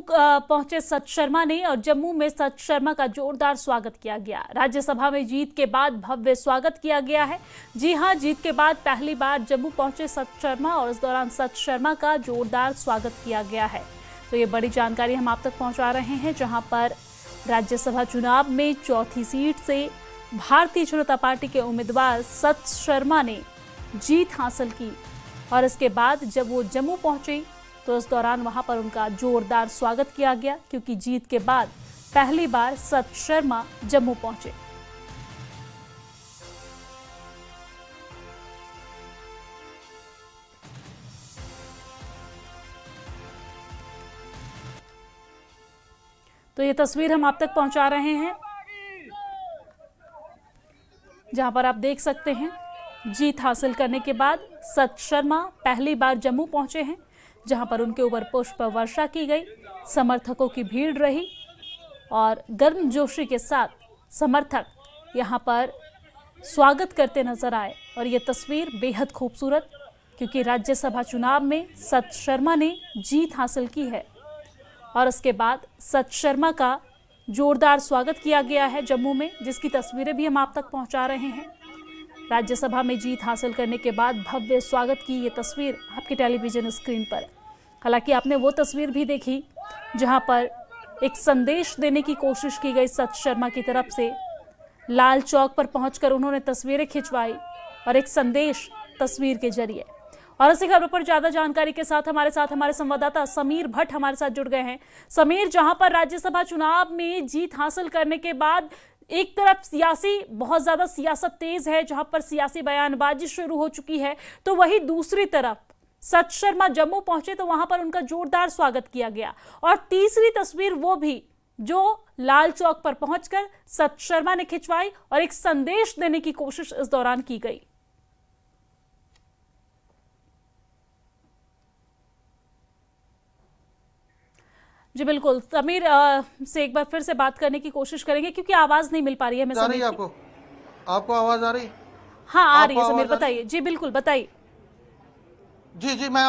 पहुंचे सत शर्मा ने और जम्मू में सत शर्मा का जोरदार स्वागत किया गया। राज्यसभा में जीत के बाद भव्य स्वागत किया गया है। जी हां, जीत के बाद पहली बार जम्मू पहुंचे सत शर्मा और इस दौरान सत शर्मा का जोरदार स्वागत किया गया है। तो ये बड़ी जानकारी हम आप तक पहुंचा रहे हैं, जहां पर राज्यसभा चुनाव में चौथी सीट से भारतीय जनता पार्टी के उम्मीदवार सत शर्मा ने जीत हासिल की और इसके बाद जब वो जम्मू पहुंचे तो इस दौरान वहां पर उनका जोरदार स्वागत किया गया, क्योंकि जीत के बाद पहली बार सत शर्मा जम्मू पहुंचे। तो ये तस्वीर हम आप तक पहुंचा रहे हैं, जहां पर आप देख सकते हैं जीत हासिल करने के बाद सत शर्मा पहली बार जम्मू पहुंचे हैं, जहां पर उनके ऊपर पुष्प वर्षा की गई। समर्थकों की भीड़ रही और गर्मजोशी के साथ समर्थक यहां पर स्वागत करते नजर आए। और ये तस्वीर बेहद खूबसूरत, क्योंकि राज्यसभा चुनाव में सत शर्मा ने जीत हासिल की है और उसके बाद सत शर्मा का जोरदार स्वागत किया गया है जम्मू में, जिसकी तस्वीरें भी हम आप तक पहुंचा रहे हैं। राज्यसभा में जीत हासिल करने के बाद भव्य स्वागत की ये तस्वीर आपके टेलीविजन स्क्रीन पर। हालांकि आपने वो तस्वीर भी देखी जहां पर एक संदेश देने की कोशिश की गई सत शर्मा की तरफ से। लाल चौक पर पहुंचकर उन्होंने तस्वीरें खिंचवाई और एक संदेश तस्वीर के जरिए। और इसी खबर पर ज्यादा जानकारी के साथ हमारे संवाददाता समीर भट्ट हमारे साथ जुड़ गए हैं। समीर, जहां पर राज्यसभा चुनाव में जीत हासिल करने के बाद एक तरफ बहुत ज्यादा सियासत तेज है, जहां पर सियासी बयानबाजी शुरू हो चुकी है, तो वहीं दूसरी तरफ सत शर्मा जम्मू पहुंचे तो वहां पर उनका जोरदार स्वागत किया गया। और तीसरी तस्वीर वो भी जो लाल चौक पर पहुंचकर सत शर्मा ने खिंचवाई और एक संदेश देने की कोशिश इस दौरान की गई। जी बिल्कुल, समीर से एक बार फिर से बात करने की कोशिश करेंगे, क्योंकि आवाज नहीं मिल पा रही है। मैं रही आपको आवाज आ रही? हाँ, आ रही है समीर, बताइए। जी बिल्कुल, बताइए। जी मैंने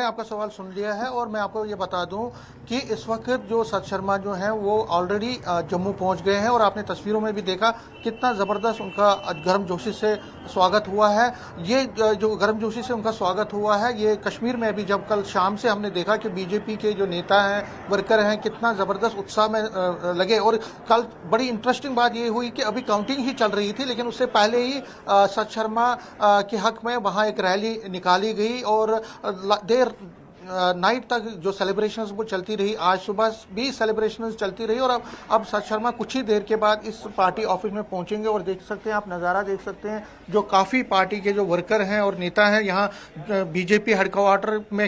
आपका सवाल सुन लिया है और मैं आपको ये बता दूं कि इस वक्त जो सत शर्मा जो हैं वो ऑलरेडी जम्मू पहुंच गए हैं और आपने तस्वीरों में भी देखा कितना ज़बरदस्त उनका गर्मजोशी से स्वागत हुआ है। ये जो गर्मजोशी से उनका स्वागत हुआ है, ये कश्मीर में भी जब कल शाम से हमने देखा कि बीजेपी के जो नेता हैं, वर्कर हैं, कितना ज़बरदस्त उत्साह में लगे। और कल बड़ी इंटरेस्टिंग बात ये हुई कि अभी काउंटिंग ही चल रही थी, लेकिन उससे पहले ही सत शर्मा के हक में वहाँ एक रैली निकाली गई और देर नाइट तक जो सेलिब्रेशंस वो चलती रही। आज सुबह भी सेलिब्रेशंस चलती रही और अब सत शर्मा कुछ ही देर के बाद इस पार्टी ऑफिस में पहुंचेंगे और देख सकते हैं, आप नज़ारा देख सकते हैं, जो काफ़ी पार्टी के जो वर्कर हैं और नेता हैं यहाँ बीजेपी हेडक्वार्टर में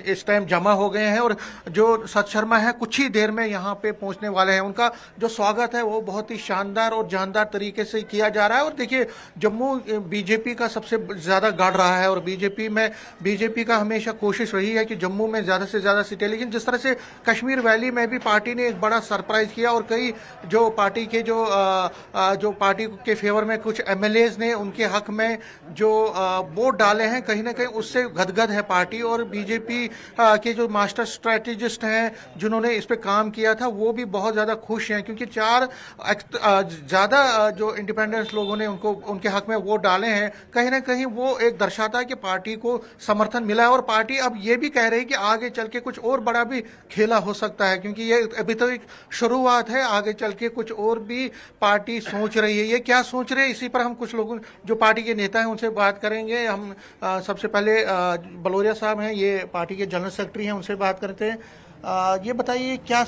इस टाइम जमा हो गए हैं और जो सत शर्मा है कुछ ही देर में यहाँ पे पहुँचने वाले हैं। उनका जो स्वागत है वो बहुत ही शानदार और जानदार तरीके से किया जा रहा है। और देखिए, जम्मू बीजेपी का सबसे ज़्यादा गढ़ रहा है और बीजेपी का हमेशा कोशिश रही है कि जम्मू में ज़्यादा से ज़्यादा सीटें, लेकिन जिस तरह से कश्मीर वैली में भी पार्टी ने एक बड़ा सरप्राइज किया और कई जो पार्टी के जो पार्टी के फेवर में कुछ एमएलएज ने उनके हक में जो वोट डाले हैं, कहीं ना कहीं उससे गदगद है पार्टी। और बीजेपी के जो मास्टर स्ट्रेटेजिस्ट हैं जिन्होंने इस पे काम किया था, वो भी बहुत ज़्यादा खुश हैं, क्योंकि ज़्यादा जो इंडिपेंडेंस लोगों ने उनके हक में वोट डाले हैं, कहीं ना कहीं वो एक दर्शाता है कि पार्टी को समर्थन मिला है। और पार्टी अब ये भी कह रही है कि आगे चल के कुछ और बड़ा भी खेला हो सकता है, क्योंकि ये अभी तो एक शुरुआत है, आगे चल के कुछ और भी पार्टी सोच रही है। ये क्या सोच रहे हैं, इसी पर हम कुछ लोगों जो पार्टी के नेता हैं उनसे बात करेंगे। हम सबसे पहले बलोरिया साहब हैं, ये पार्टी के जनरल सेक्रेटरी हैं, उनसे बात करते हैं। ये बताइए क्या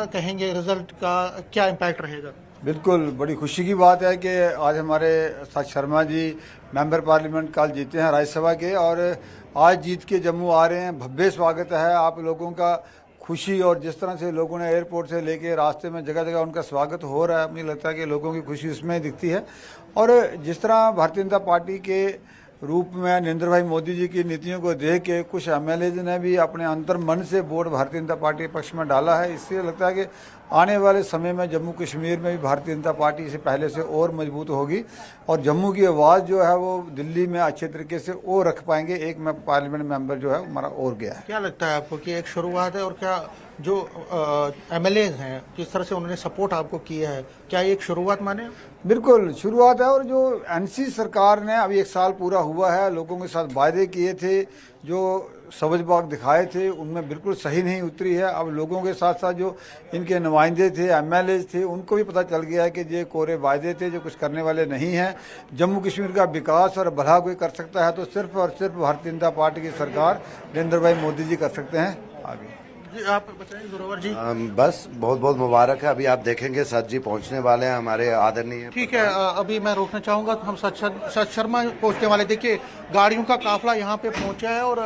कहेंगे, रिजल्ट का क्या इम्पैक्ट रहेगा? बिल्कुल, बड़ी खुशी की बात है कि आज हमारे सत शर्मा जी मेंबर पार्लियामेंट कल जीते हैं राज्यसभा के और आज जीत के जम्मू आ रहे हैं। भव्य स्वागत है आप लोगों का, खुशी। और जिस तरह से लोगों ने एयरपोर्ट से लेके रास्ते में जगह जगह उनका स्वागत हो रहा है, मुझे लगता है कि लोगों की खुशी उसमें दिखती है। और जिस तरह भारतीय जनता पार्टी के रूप में नरेंद्र भाई मोदी जी की नीतियों को देख के कुछ एमएलए ने भी अपने अंतर मन से वोट भारतीय जनता पार्टी के पक्ष में डाला है, इससे लगता है कि आने वाले समय में जम्मू कश्मीर में भी भारतीय जनता पार्टी से पहले से और मजबूत होगी और जम्मू की आवाज़ जो है वो दिल्ली में अच्छे तरीके से और रख पाएंगे। एक पार्लियामेंट मेंबर जो है हमारा और गया है। क्या लगता है आपको कि एक शुरुआत है, और क्या जो एमएलए हैं किस तरह से उन्होंने सपोर्ट आपको किया है, क्या ये एक शुरुआत माने? बिल्कुल शुरुआत है। और जो एनसी सरकार ने अभी 1 साल पूरा हुआ है, लोगों के साथ वायदे किए थे, जो सबज बाग दिखाए थे, उनमें बिल्कुल सही नहीं उतरी है। अब लोगों के साथ साथ जो इनके नुमाइंदे थे, एमएलए थे, उनको भी पता चल गया है कि ये कोरे वायदे थे जो कुछ करने वाले नहीं हैं। जम्मू कश्मीर का विकास और भला कोई कर सकता है तो सिर्फ और सिर्फ भारतीय जनता पार्टी की सरकार नरेंद्र भाई मोदी जी कर सकते हैं। आगे जी आप बताएं जोरावर जी। बस बहुत बहुत मुबारक है। अभी आप देखेंगे सच जी पहुंचने वाले हैं हमारे आदरणीय। ठीक है, अभी मैं रोकना चाहूंगा। हम सच शर्मा पहुंचने वाले, देखिए गाड़ियों का काफिला यहाँ पे पहुंचा है और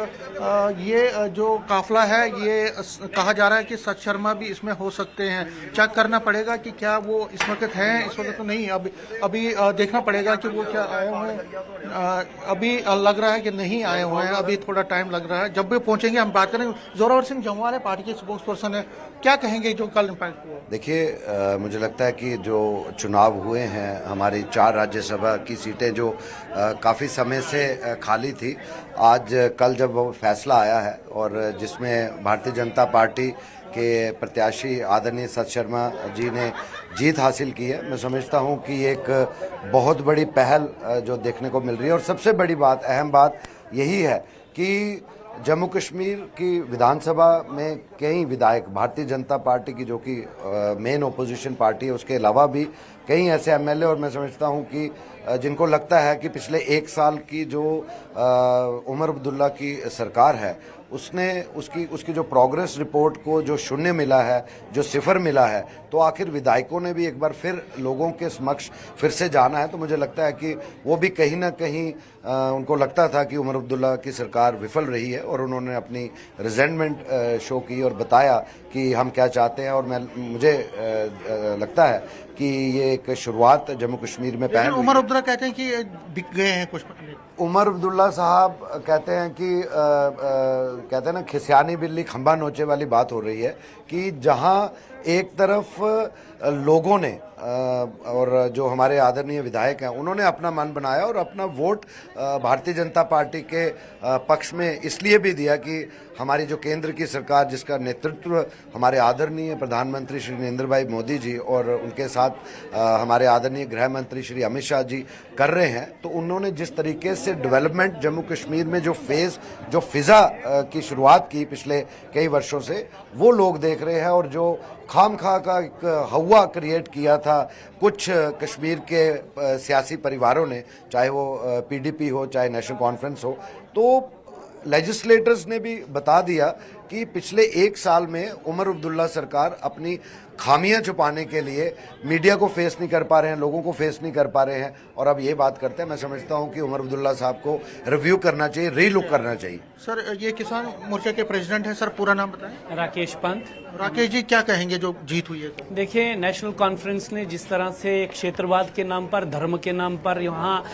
ये जो काफिला है ये कहा जा रहा है कि सच शर्मा भी इसमें हो सकते हैं। चेक करना पड़ेगा कि क्या वो इस वक्त हैं, इस वक्त तो नहीं। अभी देखना पड़ेगा कि वो क्या आए हुए हैं। अभी लग रहा है कि नहीं आए हुए हैं, अभी थोड़ा टाइम लग रहा है। जब भी पहुंचेंगे हम बात करेंगे। जोरावर सिंह जम्वाल है, पार्टी के स्पोक्स पर्सन है, क्या कहेंगे जो कल इम्पैक्ट हुआ? देखिए मुझे लगता है कि जो चुनाव हुए हैं, हमारी 4 राज्यसभा की सीटें जो काफ़ी समय से खाली थी, आज कल जब वो फैसला आया है और जिसमें भारतीय जनता पार्टी के प्रत्याशी आदरणीय सत शर्मा जी ने जीत हासिल की है, मैं समझता हूं कि एक बहुत बड़ी पहल जो देखने को मिल रही है। और सबसे बड़ी बात, अहम बात यही है कि जम्मू कश्मीर की विधानसभा में कई विधायक भारतीय जनता पार्टी की, जो कि मेन ओपोजिशन पार्टी है, उसके अलावा भी कई ऐसे एमएलए, और मैं समझता हूं कि जिनको लगता है कि पिछले 1 साल की जो उमर अब्दुल्ला की सरकार है उसने उसकी जो प्रोग्रेस रिपोर्ट को जो शून्य मिला है, जो सिफर मिला है, तो आखिर विधायकों ने भी एक बार फिर लोगों के समक्ष फिर से जाना है। तो मुझे लगता है कि वो भी कहीं ना कहीं उनको लगता था कि उमर अब्दुल्ला की सरकार विफल रही है और उन्होंने अपनी रिजेंटमेंट शो की और बताया कि हम क्या चाहते हैं। और मुझे लगता है कि ये एक शुरुआत जम्मू कश्मीर में पहल। उमर अब्दुल्ला कहते हैं कि बिक गए हैं कुछ। उमर अब्दुल्ला साहब कहते हैं कि कहते हैं ना, खिसियानी बिल्ली खंबा नोचे वाली बात हो रही है कि जहां एक तरफ लोगों ने और जो हमारे आदरणीय विधायक हैं उन्होंने अपना मन बनाया और अपना वोट भारतीय जनता पार्टी के पक्ष में इसलिए भी दिया कि हमारी जो केंद्र की सरकार, जिसका नेतृत्व हमारे आदरणीय प्रधानमंत्री श्री नरेंद्र भाई मोदी जी और उनके साथ हमारे आदरणीय गृह मंत्री श्री अमित शाह जी कर रहे हैं, तो उन्होंने जिस तरीके से डेवलपमेंट जम्मू कश्मीर में जो फिजा की शुरुआत की पिछले कई वर्षों से, वो लोग देख रहे हैं। और जो खामखा का एक हवा क्रिएट किया था कुछ कश्मीर के सियासी परिवारों ने, चाहे वो पीडीपी हो, चाहे नेशनल कॉन्फ्रेंस हो, तो लेजिस्लेटर्स ने भी बता दिया कि पिछले 1 साल में उमर अब्दुल्ला सरकार अपनी खामियां छुपाने के लिए मीडिया को फेस नहीं कर पा रहे हैं, लोगों को फेस नहीं कर पा रहे हैं, और अब ये बात करते हैं। मैं समझता हूं कि उमर अब्दुल्ला साहब को रिव्यू करना चाहिए, रीलुक करना चाहिए। सर ये किसान मोर्चा के प्रेसिडेंट हैं, सर पूरा नाम बताएं। राकेश पंत। राकेश जी क्या कहेंगे जो जीत हुई है? देखिए, नेशनल कॉन्फ्रेंस ने जिस तरह से क्षेत्रवाद के नाम पर, धर्म के नाम पर यहाँ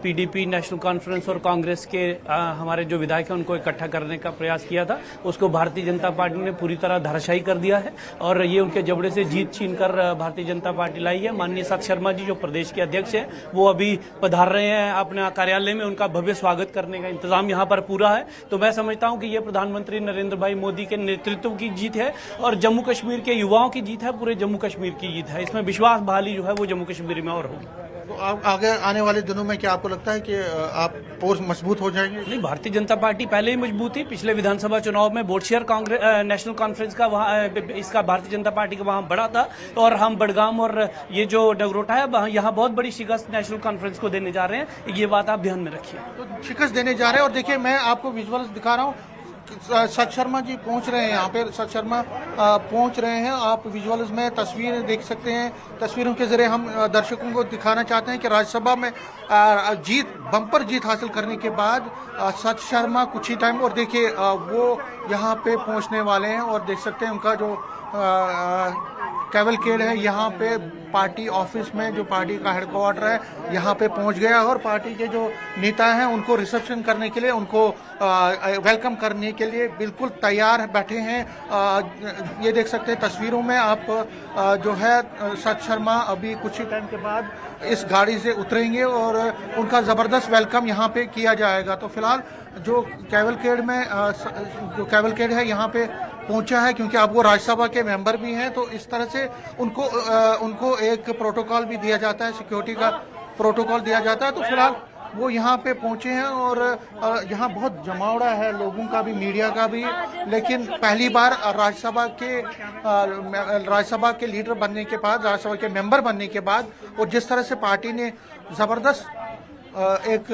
पीडीपी, नेशनल कॉन्फ्रेंस और कांग्रेस के हमारे जो विधायक हैं उनको इकट्ठा करने का प्रयास किया था, उसको भारतीय जनता पार्टी ने पूरी तरह धराशायी कर दिया है और ये उनके जबड़े से जीत छीनकर भारतीय जनता पार्टी लाई है। माननीय सत शर्मा जी जो प्रदेश के अध्यक्ष हैं, वो अभी पधार रहे हैं अपने कार्यालय में, उनका भव्य स्वागत करने का इंतजाम यहाँ पर पूरा है। तो मैं समझता हूँ कि ये प्रधानमंत्री नरेंद्र भाई मोदी के नेतृत्व की जीत है और जम्मू कश्मीर के युवाओं की जीत है, पूरे जम्मू कश्मीर की जीत है। इसमें विश्वास बहाली जो है वो जम्मू कश्मीर में और होगी। तो आगे आने वाले दिनों में क्या आपको लगता है कि आप फोर्स मजबूत हो जाएंगे? नहीं, भारतीय जनता पार्टी पहले ही मजबूत थी। पिछले विधानसभा चुनाव में vote share Congress national conference का वहाँ इसका भारतीय जनता पार्टी का वहाँ बड़ा था और हम बडगाम और ये जो डगरोटा है यहाँ बहुत बड़ी शिकस्त नेशनल कॉन्फ्रेंस को देने जा रहे हैं। ये बात आप ध्यान में रखिए। तो शिकस्त देने जा रहे हैं। और देखिए मैं आपको विजुअल्स दिखा रहा हूँ, सत शर्मा जी पहुंच रहे हैं यहाँ पे। सत शर्मा पहुंच रहे हैं, आप विजुअल्स में तस्वीरें देख सकते हैं। तस्वीरों के जरिए हम दर्शकों को दिखाना चाहते हैं कि राज्यसभा में बम्पर जीत हासिल करने के बाद सत शर्मा कुछ ही टाइम, और देखिए वो यहाँ पे पहुंचने वाले हैं और देख सकते हैं उनका जो कैवलकेड है यहाँ पे पार्टी ऑफिस में, जो पार्टी का हेडक्वार्टर है यहाँ पे पहुंच गया और पार्टी के जो नेता हैं उनको रिसेप्शन करने के लिए, उनको वेलकम करने के लिए बिल्कुल तैयार बैठे हैं। ये देख सकते हैं तस्वीरों में आप, जो है सत शर्मा अभी कुछ ही टाइम के बाद इस गाड़ी से उतरेंगे और उनका ज़बरदस्त वेलकम यहाँ पे किया जाएगा। तो फिलहाल जो कैवलकेड में जो कैवलकेड है यहाँ पे पहुंचा है, क्योंकि अब वो राज्यसभा के मेंबर भी हैं, तो इस तरह से उनको एक प्रोटोकॉल भी दिया जाता है, सिक्योरिटी का प्रोटोकॉल दिया जाता है। तो फिलहाल वो यहाँ पे पहुंचे हैं और यहाँ बहुत जमावड़ा है लोगों का भी, मीडिया का भी। लेकिन पहली बार राज्यसभा के लीडर बनने के बाद, राज्यसभा के मेंबर बनने के बाद, और जिस तरह से पार्टी ने ज़बरदस्त एक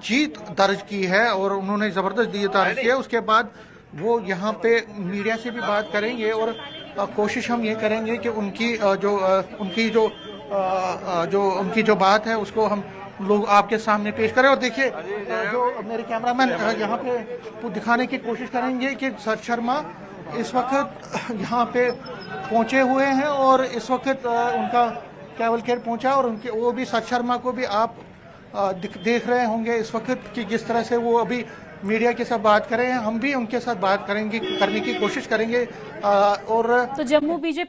जीत दर्ज की है और उन्होंने ज़बरदस्त जीत दर्ज की है, उसके बाद वो यहाँ पे मीडिया से भी बात करेंगे और कोशिश हम ये करेंगे कि उनकी जो बात है उसको हम लोग आपके सामने पेश करें। और देखिए, जो मेरे कैमरामैन यहाँ पे दिखाने की कोशिश करेंगे कि सत शर्मा इस वक्त यहाँ पे पहुँचे हुए हैं और इस वक्त उनका कैवलकेड पहुँचा और वो भी सत शर्मा को भी आप देख रहे होंगे इस वक्त कि जिस तरह से वो अभी मीडिया के साथ बात कर रहे हैं, हम भी उनके साथ बात करने की कोशिश करेंगे। और तो जम्मू बीजेपी